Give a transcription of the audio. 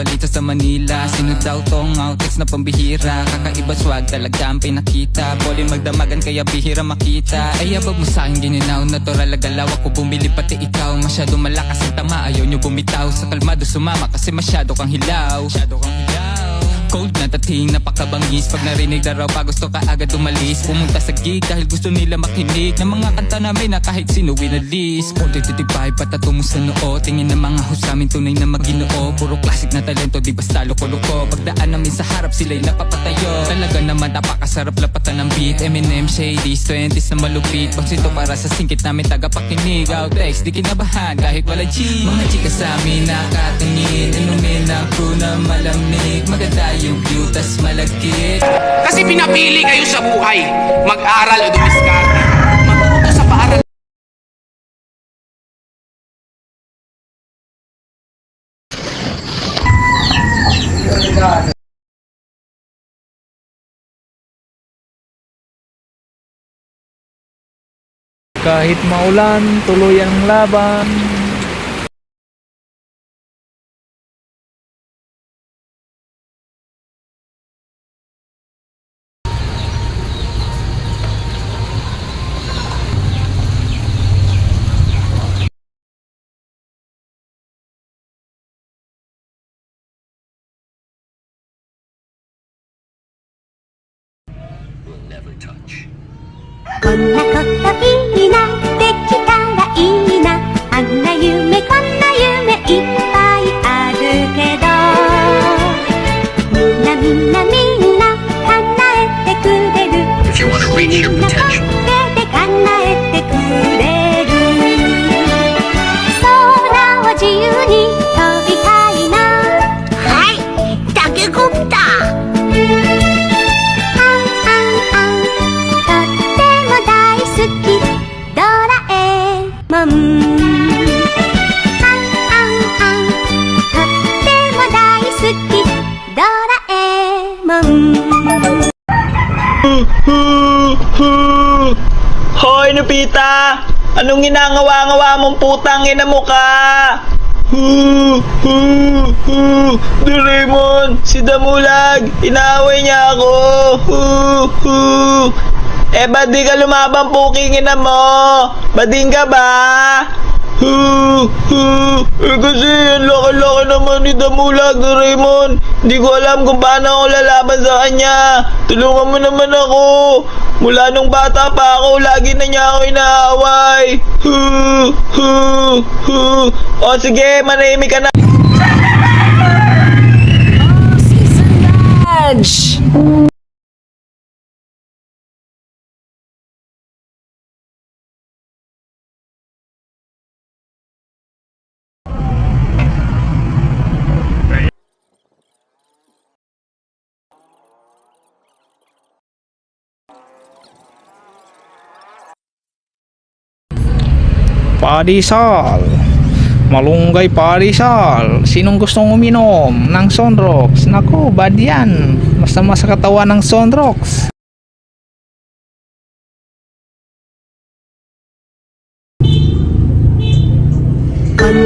balita sa Manila. Sino daw tong outfits na pambihira? Kakaiba swag talaga ang pinakita. Boli magdamagan kaya bihira makita. Ay abag mo sa'kin gininaw, natural agalaw. Ako bumili pati ikaw. Masyado malakas ang tama, ayaw nyo bumitaw. Sa kalmado sumama kasi masyado kang hilaw. Cold na dating, napakabangis. Pag narinig na raw pa gusto ka agad umalis. Pumunta sa gig dahil gusto nila makinig ng mga kanta namin na kahit sino winalis. Ponte titibay, patato mo sa noo. Tingin ng mga host amin tunay na maginoo. Puro classic na talento, di basta loko-loko. Pagdaan namin sa harap sila'y napapatayo. Talaga naman napakasarap lapatan ng beat. Eminem, Shady, 20s na malupit. Pagsito para sa singkit namin tagapakinig. Outtakes, di kinabahan kahit wala G. Mga chika sa amin nakatingin. Inumin ang crew na malamig. Maganda yung view, tas malagkit. Kasi pinapili kayo sa buhay, mag-aral o dumiskarte. Matuto sa paaral. Kahit maulan, tuloy ang laban. touch. こんなこといいな、できたらいいな。あんな夢こんな夢いっぱいあるけど、みんなみんなみんな叶えてくれる。 If you want to reach your みんな potential, 手で叶えてくれる。空を自由に飛びたいな。はい、タケコプター。Hoy, Nupita! Anong ginangawa-ngawa mong putang ina mo ka? Doraemon! Si Damulag! Inaaway niya ako! Eh, ba't di ka lumabang puking ina mo? Bading ka ba? Eh, kasi ang laki-laki naman ni Damulag, Doraemon. Di ko alam kung paano ako lalaban sa kanya. Tulungan mo naman ako. Mula nung bata pa ako, lagi na niya ako inaaway. O sige, manahimik ka na. Padisal, malunggay padisal. Sinong gustong uminom ng Sunrox? Naku, bad yan. Masama sa katawan ng Sunrox. Kung